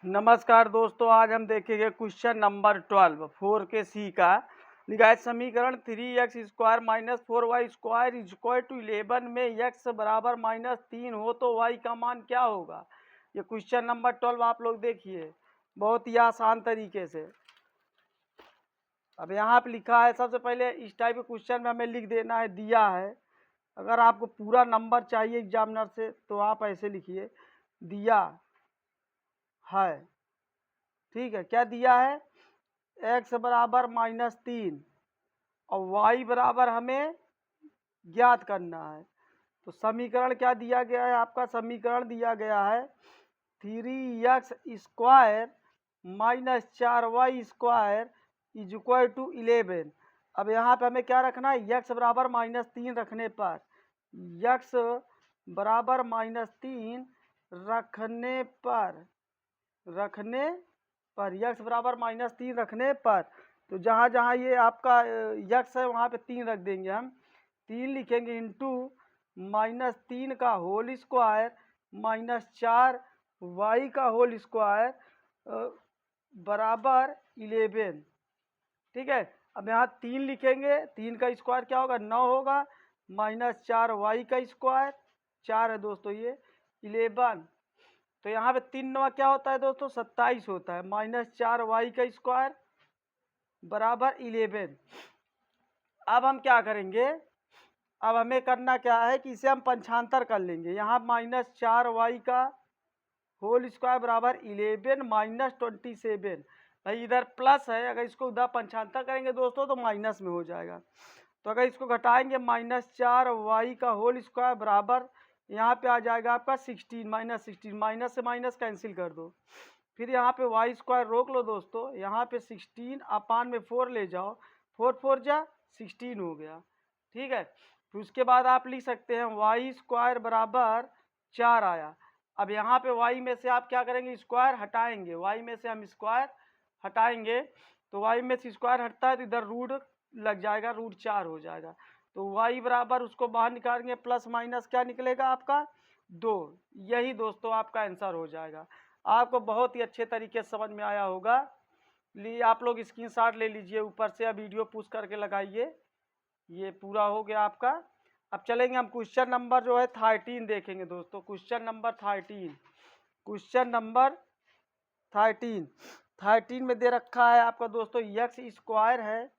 नमस्कार दोस्तों, आज हम देखेंगे क्वेश्चन नंबर 12 4 के सी का। लिखा है समीकरण 3x² minus 4y² is equal to 11 में x बराबर -3 हो तो y का मान क्या होगा। ये क्वेश्चन नंबर 12 आप लोग देखिए, बहुत ही आसान तरीके से। अब यहाँ पे लिखा है, सबसे पहले इस टाइप के क्वेश्चन में हमें लिख देना है, दिया है। अगर आपको पूरा नंबर चाहिए एग्जामिनर से तो आप ऐसे लिखिए, दिया है। ठीक है, क्या दिया है, x बराबर -3 और y बराबर हमें ज्ञात करना है। तो समीकरण क्या दिया गया है, आपका समीकरण दिया गया है 3x² minus 4y² is equal to 11। अब यहाँ पे हमें क्या रखना है, x बराबर -3 रखने पर, x बराबर -3 x बराबर -3 रखने पर, तो जहाँ जहाँ ये आपका x है वहाँ पे 3 रख देंगे हम। 3 लिखेंगे इंटू -3 का होल स्क्वायर माइनस 4y का होल स्क्वायर बराबर 11। ठीक है, अब यहाँ 3 लिखेंगे, 3 का स्क्वायर क्या होगा, 9 होगा, माइनस 4y का स्क्वायर, 4 है दोस्तों ये, 11। तो यहाँ पे 3 9 क्या होता है दोस्तों, 27 होता है, माइनस 4y का स्क्वायर बराबर 11। अब हम क्या करेंगे, अब हमें करना क्या है कि इसे हम पंचांतर कर लेंगे। यहाँ माइनस 4y का होल स्क्वायर बराबर 11 माइनस 27। भाई इधर प्लस है, अगर इसको उधर पंचांतर करेंगे दोस्तों तो माइनस में हो जाएगा। तो अगर इसको घटाएंगे, -4y का होल स्क्वायर बराबर, यहाँ पे आ जाएगा आपका 16 -16, माइनस से माइनस कैंसिल कर दो। फिर यहाँ पे y² रोक लो दोस्तों, यहाँ पे 16 अपान में 4 ले जाओ, 4 4 जा 16 हो गया। ठीक है, फिर उसके बाद आप लिख सकते हैं y² बराबर 4 आया। अब यहाँ पे y में से आप क्या करेंगे, स्क्वायर हटाएंगे, y में से हम स्क्वायर हटाएंगे, तो y में से स्क्वायर हटता है तो इधर रूट लग जाएगा, √4 हो जाएगा। तो y बराबर उसको बाहर निकालेंगे, प्लस माइनस क्या निकलेगा आपका 2। यही दोस्तों आपका आंसर हो जाएगा। आपको बहुत ही अच्छे तरीके से समझ में आया होगा। लिए आप लोग स्क्रीनशॉट ले लीजिए, ऊपर से अब वीडियो पुश करके लगाइए। ये पूरा हो गया आपका। अब चलेंगे हम क्वेश्चन नंबर जो है 13 देखेंगे दोस्तों। क्वेश्चन नंबर 13 में दे रखा है आपका दोस्तों, x² है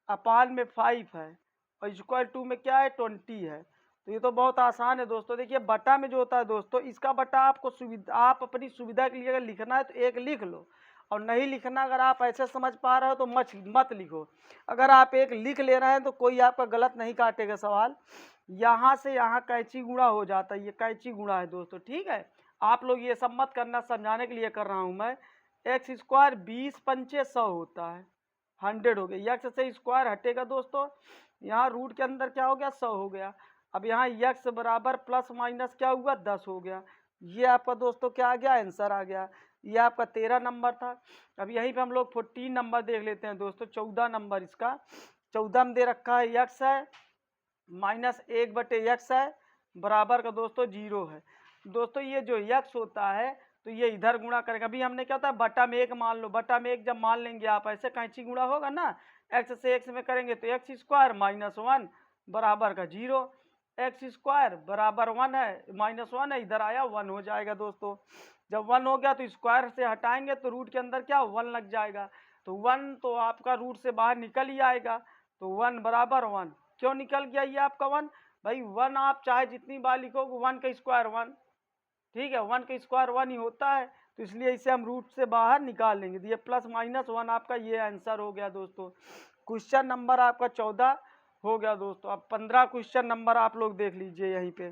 अपान में 5 है और इक्वल टू में क्या है 20 है। तो ये तो बहुत आसान है दोस्तों। देखिए बटा में जो होता है दोस्तों, इसका बटा आपको आप अपनी सुविधा के लिए अगर लिखना है तो एक लिख लो, और नहीं लिखना अगर आप ऐसे समझ पा रहे हो तो मत लिखो। अगर आप एक लिख ले रहे हैं तो कोई आपका गलत नहीं काटेगा सवाल। यहाँ से यहाँ कैंची गुणा हो जाता है, ये कैंची गुणा है दोस्तों। ठीक है, आप लोग ये सब मत करना, समझाने के लिए कर रहा हूँ मैं। x² 20 पंचे 100 होता है, 100 हो गया। x से स्क्वायर हटेगा दोस्तों, यहाँ रूट के अंदर क्या हो गया 100 हो गया। अब यहाँ x बराबर प्लस माइनस क्या हुआ 10 हो गया। ये आपका दोस्तों क्या आ गया, आंसर आ गया। ये आपका 13 नंबर था। अब यहीं पे हम लोग 14 नंबर देख लेते हैं दोस्तों, 14 नंबर इसका। 14 में दे रखा है x है -1/x है बराबर का दोस्तों 0 है। दोस्तों ये जो x होता है तो ये इधर गुणा करेगा। अभी हमने क्या होता है, बटा में 1 मान लो, बटा में 1 जब मान लेंगे आप, ऐसे कैंची गुणा होगा ना, x से x में करेंगे तो x² -1 बराबर का 0। x² बराबर 1 है, -1 है, इधर आया 1 हो जाएगा दोस्तों। जब 1 हो गया तो स्क्वायर से हटाएंगे तो रूट के अंदर क्या 1 लग जाएगा, तो 1 तो आपका रूट से बाहर निकल ही आएगा। तो 1 बराबर 1 क्यों निकल गया ये आपका 1, भाई 1 आप चाहे जितनी बार लिखोगे 1 का स्क्वायर 1, ठीक है, 1 का स्क्वायर 1 ही होता है, तो इसलिए इसे हम रूट से बाहर निकाल लेंगे। तो ये प्लस माइनस 1 आपका ये आंसर हो गया दोस्तों। क्वेश्चन नंबर आपका 14 हो गया दोस्तों। अब 15 क्वेश्चन नंबर आप लोग देख लीजिए। यहीं पे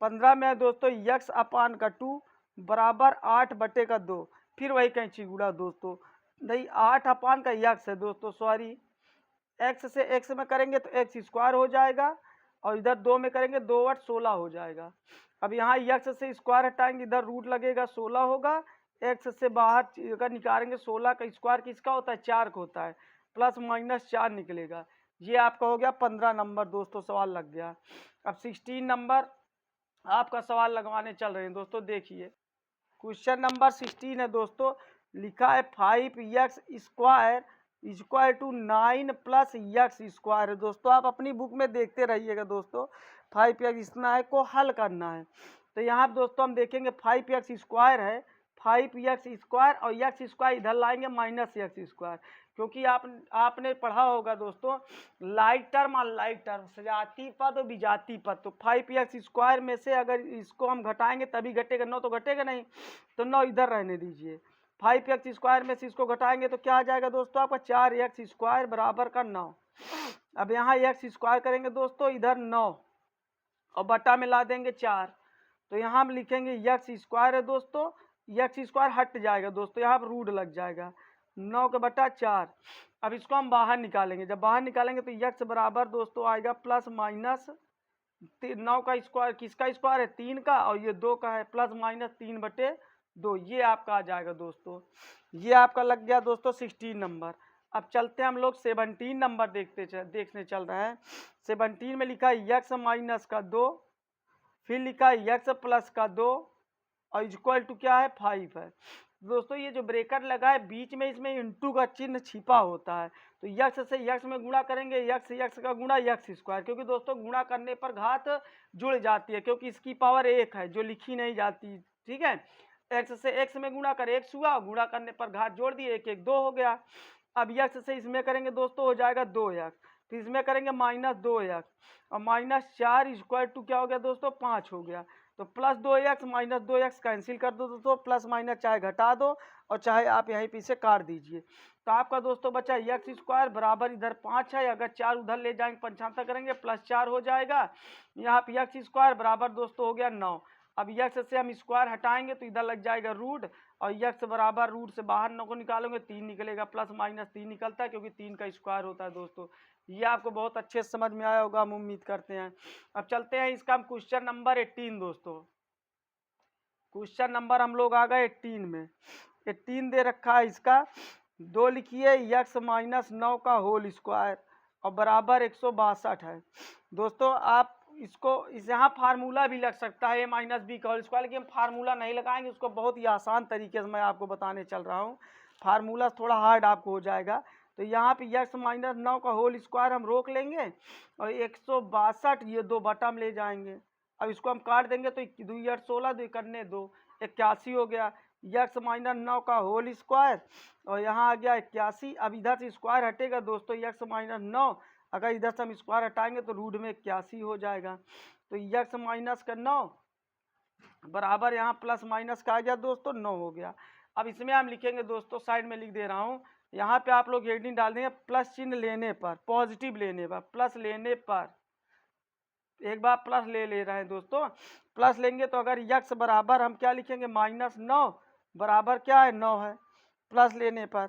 15 में है दोस्तों x अपान का 2 बराबर 8/2। फिर वही कैंची गुणा दोस्तों, नहीं 8 अपान का x है दोस्तों, सॉरी, x से x में करेंगे तो x² हो जाएगा, और इधर 2 में करेंगे 2 8 16 हो जाएगा। अब यहाँ x से स्क्वायर हटाएंगे, इधर रूट लगेगा 16 होगा। x से बाहर अगर निकालेंगे 16 का स्क्वायर किसका होता है, 4 का होता है, प्लस माइनस 4 निकलेगा। ये आपका हो गया 15 नंबर दोस्तों, सवाल लग गया। अब 16 नंबर आपका सवाल लगवाने चल रहे हैं दोस्तों। देखिए क्वेश्चन नंबर 16 है दोस्तों, लिखा है 5x square equal to 9 plus x square है। दोस्तों आप अपनी बुक में देखते रहिएगा दोस्तों, 5x इतना है को हल करना है। तो यहाँ पर दोस्तों हम देखेंगे 5x स्क्वायर है, 5x स्क्वायर और एक्स स्क्वायर इधर लाएंगे माइनस एक्स स्क्वायर, क्योंकि आपने पढ़ा होगा दोस्तों लाइक टर्म और लाइक टर्म, सजाती पद और विजाती पद। तो 5x स्क्वायर में से अगर इसको हम घटाएंगे तभी घटेगा, 9 तो घटेगा नहीं, तो 9 इधर रहने दीजिए। 5x स्क्वायर में से इसको घटाएंगे तो क्या आ जाएगा दोस्तों आपका 4x स्क्वायर बराबर का 9। अब यहाँ एक्स स्क्वायर करेंगे दोस्तों, इधर 9 और बटा में ला देंगे 4, तो यहाँ हम लिखेंगे एक्स स्क्वायर है दोस्तों, एक्स स्क्वायर हट जाएगा दोस्तों, यहाँ पर रूट लग जाएगा 9 का बटा 4। अब इसको हम बाहर निकालेंगे, जब बाहर निकालेंगे तो एक्स बराबर दोस्तों आएगा प्लस माइनस 9 का स्क्वायर, किसका स्क्वायर है 3 का, और ये 2 का है, प्लस माइनस 3/2, ये आपका आ जाएगा दोस्तों। ये आपका लग गया दोस्तों 16 नंबर। अब चलते हैं हम लोग 17 नंबर देखने चल रहे हैं। 17 में लिखा है एक्स माइनस का 2, फिर लिखा है एक्स प्लस का 2 और इक्वल टू क्या है 5 है। दोस्तों ये जो ब्रेकेट लगा है बीच में, इसमें इंटू का चिन्ह छिपा होता है, तो यक्स से यक्स में गुणा करेंगे, यक्स यक्स का गुणा यक्स स्क्वायर, क्योंकि दोस्तों गुणा करने पर घात जुड़ जाती है, क्योंकि इसकी पावर 1 है जो लिखी नहीं जाती। ठीक है, एक्स से एक्स में गुणा कर एक्स हुआ, गुणा करने पर घात जोड़ दिए, 1 1 2 हो गया। अब यक्स से इसमें करेंगे दोस्तों हो जाएगा 2x, तो इसमें करेंगे माइनस 2x और माइनस 4 इक्वल टू क्या हो गया दोस्तों 5 हो गया। तो plus 2x minus 2x cancel कर दो दोस्तों, प्लस माइनस चाहे घटा दो और चाहे आप यहीं पे से काट दीजिए। तो आपका दोस्तों बचा एक्स स्क्वायर बराबर इधर 5 है, अगर 4 उधर ले जाएंगे पंचांतर करेंगे प्लस 4 हो जाएगा। यहाँ पे एक्स स्क्वायर बराबर दोस्तों हो गया 9। अब एक्स से हम स्क्वायर हटाएंगे तो इधर लग जाएगा रूट, और एक्स बराबर रूट से बाहर 9 को निकालोगे 3 निकलेगा, प्लस माइनस 3 निकलता है क्योंकि 3 का स्क्वायर होता है दोस्तों। ये आपको बहुत अच्छे से समझ में आया होगा, हम उम्मीद करते हैं। अब चलते हैं इसका हम क्वेश्चन नंबर 18 दोस्तों। क्वेश्चन नंबर हम लोग आ गए 18 में। 18 दे रखा है इसका, 2 लिखिए एक्स माइनस 9 का होल स्क्वायर और बराबर 162 है। दोस्तों आप इसको यहाँ फार्मूला भी लग सकता है a माइनस बी का होल स्क्वायर, लेकिन हम फार्मूला नहीं लगाएंगे, उसको बहुत ही आसान तरीके से मैं आपको बताने चल रहा हूँ, फार्मूला थोड़ा हार्ड आपको हो जाएगा। तो यहाँ पे एक्स माइनस 9 का होल स्क्वायर हम रोक लेंगे और 162 ये 2 बटा में ले जाएंगे। अब इसको हम काट देंगे तो 2 8 16 2 करने 2 81 हो गया, एक्स माइनस 9 का होल स्क्वायर और यहाँ आ गया 81। अब इधर से स्क्वायर हटेगा दोस्तों, एक्स माइनस 9 अगर इधर से हम स्क्वायर हटाएंगे तो रूट में 81 हो जाएगा। तो एक्स माइनस का 9 बराबर यहाँ प्लस माइनस का आ गया दोस्तों 9 हो गया। अब इसमें हम लिखेंगे दोस्तों, साइड में लिख दे रहा हूँ, यहाँ पे आप लोग हेडिंग डाल देंगे प्लस चिन्ह लेने पर, पॉजिटिव लेने पर, प्लस लेने पर, एक बार प्लस ले रहे हैं दोस्तों। प्लस लेंगे तो अगर यक्स बराबर हम क्या लिखेंगे माइनस 9 बराबर क्या है 9 है, प्लस लेने पर।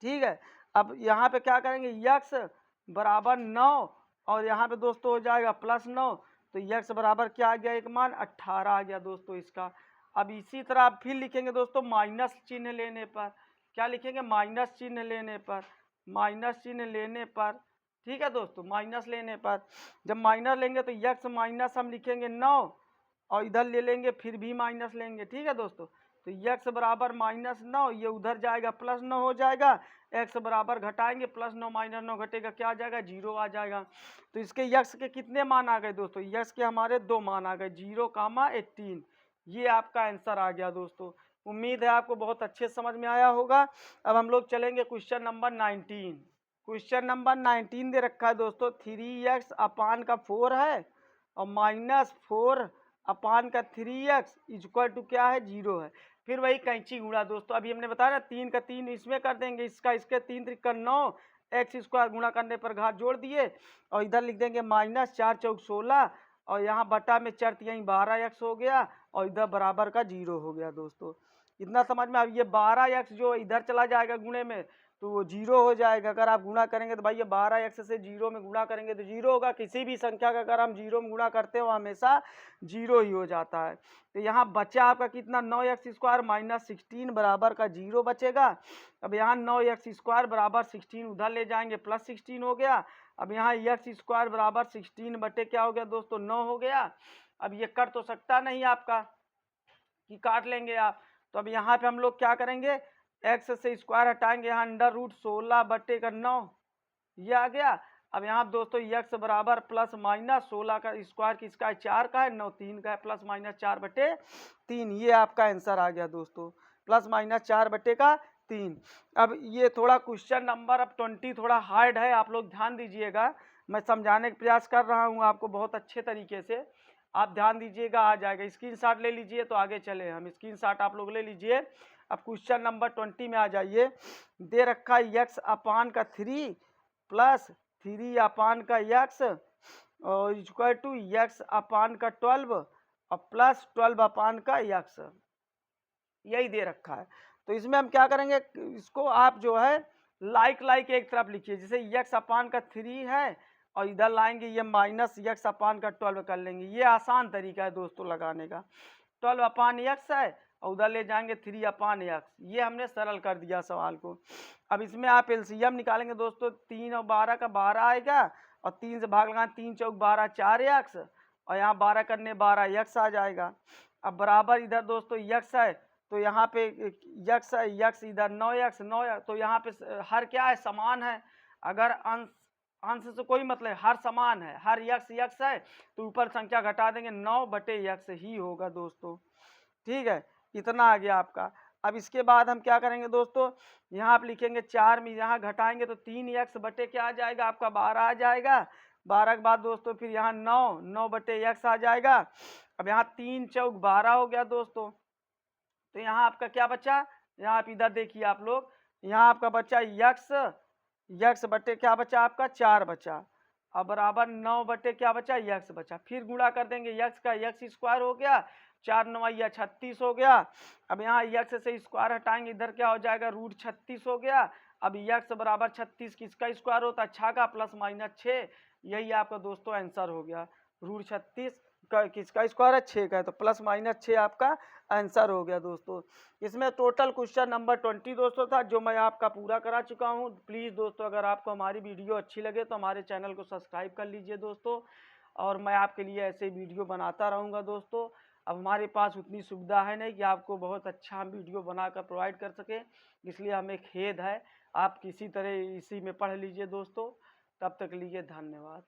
ठीक है, अब यहाँ पे क्या करेंगे यक्स बराबर 9 और यहाँ पे दोस्तों हो जाएगा प्लस 9, तो यक्स बराबर क्या आ गया एक मान 18 आ गया दोस्तों इसका। अब इसी तरह आप फिर लिखेंगे दोस्तों माइनस चिन्ह लेने पर, क्या लिखेंगे माइनस चिन्ह लेने पर, माइनस चिन्ह लेने पर। ठीक है दोस्तों, माइनस लेने पर जब माइनस लेंगे तो यक्स माइनस हम लिखेंगे 9 और इधर ले लेंगे फिर भी माइनस लेंगे। ठीक है दोस्तों, तो यक्स बराबर माइनस 9, ये उधर जाएगा प्लस 9 हो जाएगा, एक्स बराबर घटाएंगे प्लस 9 माइनस 9 घटेगा क्या आ जाएगा 0 आ जाएगा। तो इसके यक्स के कितने मान आ गए दोस्तों, यक्स के हमारे 2 मान आ गए 0, 18। ये आपका आंसर आ गया दोस्तों। उम्मीद है आपको बहुत अच्छे समझ में आया होगा। अब हम लोग चलेंगे क्वेश्चन नंबर 19। क्वेश्चन नंबर 19 दे रखा है दोस्तों, 3x अपान का 4 है और माइनस 4 अपान का 3x इक्वल टू क्या है 0 है। फिर वही कैंची गुणा दोस्तों, अभी हमने बताया ना 3 का 3 इसमें कर देंगे, इसका इसके 3 3 का 9, एक्स स्क्वायर गुणा करने पर घात जोड़ दिए और इधर लिख देंगे माइनस 4 चौक 16 और यहाँ बटा में 4 यहीं 12x हो गया और इधर बराबर का 0 हो गया दोस्तों। इतना समझ में। अब ये 12x जो इधर चला जाएगा गुणे में तो वो 0 हो जाएगा। अगर आप गुणा करेंगे तो भाई ये 12x से 0 में गुणा करेंगे तो 0 होगा। किसी भी संख्या का अगर हम 0 में गुणा करते हो हमेशा 0 ही हो जाता है। तो यहाँ बचा आपका कितना 9x स्क्वायर माइनस 16 बराबर का 0 बचेगा। अब यहाँ 9x स्क्वायर बराबर 16 उधर ले जाएंगे प्लस 16 हो गया। अब यहाँ x स्क्वायर बराबर 16 बटे क्या हो गया दोस्तों 9 हो गया। अब ये कर तो सकता नहीं आपका, कि काट लेंगे आप। तो अब यहाँ पे हम लोग क्या करेंगे, एक्स से स्क्वायर हटाएंगे, यहाँ अंडर रूट 16/9 ये आ गया। अब यहाँ दोस्तों यक्स बराबर प्लस माइनस 16 का स्क्वायर किसका है, 4 का है, 9 3 का है, प्लस माइनस 4/3 ये आपका आंसर आ गया दोस्तों, प्लस माइनस 4/3। अब ये थोड़ा क्वेश्चन नंबर अब 20 थोड़ा हार्ड है, आप लोग ध्यान दीजिएगा, मैं समझाने का प्रयास कर रहा हूँ आपको बहुत अच्छे तरीके से, आप ध्यान दीजिएगा, आ जाएगा। स्क्रीनशॉट ले लीजिए तो आगे चले हम, स्क्रीनशॉट आप लोग ले लीजिए। अब क्वेश्चन नंबर 20 में आ जाइए। दे रखा है यक्स अपान का 3 प्लस 3 अपान का यक्स और इक्वल टू यक्स अपान का 12 और प्लस 12 अपान का यक्स, यही दे रखा है। तो इसमें हम क्या करेंगे, इसको आप जो है लाइक एक तरफ लिखिए, जैसे यक्स अपान का 3 है और इधर लाएंगे ये माइनस यक्स अपान का 12 कर लेंगे, ये आसान तरीका है दोस्तों लगाने का। 12 अपान यक्स है और उधर ले जाएंगे 3 अपान यक्स, ये हमने सरल कर दिया सवाल को। अब इसमें आप एलसीएम निकालेंगे दोस्तों, 3 और 12 का 12 आएगा और 3 से भाग लगाएं, 3 चौक 12 4 यक्स और यहाँ 12 करने 12 यक्स आ जाएगा। अब बराबर इधर दोस्तों यक्स है तो यहाँ पे यक्स है, यक्स इधर 9x 9, तो यहाँ पे हर क्या है, समान है। अगर अंश से कोई मतलब, हर समान है, हर यक्स यक्स है तो ऊपर संख्या घटा देंगे, 9/x ही होगा दोस्तों। ठीक है, इतना आ गया आपका। अब इसके बाद हम क्या करेंगे दोस्तों, यहाँ आप लिखेंगे 4 में यहाँ घटाएंगे तो 3x बटे क्या आ जाएगा आपका, 12 आ जाएगा। 12 के बाद दोस्तों फिर यहाँ 9/x आ जाएगा। अब यहाँ 3 चौक 12 हो गया दोस्तों, तो यहाँ आपका क्या बचा, यहाँ आप इधर देखिए आप लोग, यहाँ आपका बचा यक्स बटे क्या बचा आपका 4 बचा, अब बराबर 9 बटे क्या बचा यक्स बचा, फिर गुणा कर देंगे यक्स का, यक्स स्क्वायर हो गया, 4 9 36 हो गया। अब यहाँ यक्स से स्क्वायर हटाएंगे, इधर क्या हो जाएगा रूट 36 हो गया। अब यक्स बराबर 36 किसका स्क्वायर होता है, 6 का, प्लस माइनस 6, यही आपका दोस्तों आंसर हो गया। रूट 36 का किसका स्क्वायर है, 6 का है, तो प्लस माइनस 6 आपका आंसर हो गया दोस्तों। इसमें टोटल क्वेश्चन नंबर 20 दोस्तों था, जो मैं आपका पूरा करा चुका हूं। प्लीज़ दोस्तों अगर आपको हमारी वीडियो अच्छी लगे तो हमारे चैनल को सब्सक्राइब कर लीजिए दोस्तों, और मैं आपके लिए ऐसे वीडियो बनाता रहूँगा दोस्तों। अब हमारे पास उतनी सुविधा है नहीं कि आपको बहुत अच्छा हम वीडियो बनाकर प्रोवाइड कर सकें, इसलिए हमें खेद है। आप किसी तरह इसी में पढ़ लीजिए दोस्तों। तब तक लिए धन्यवाद।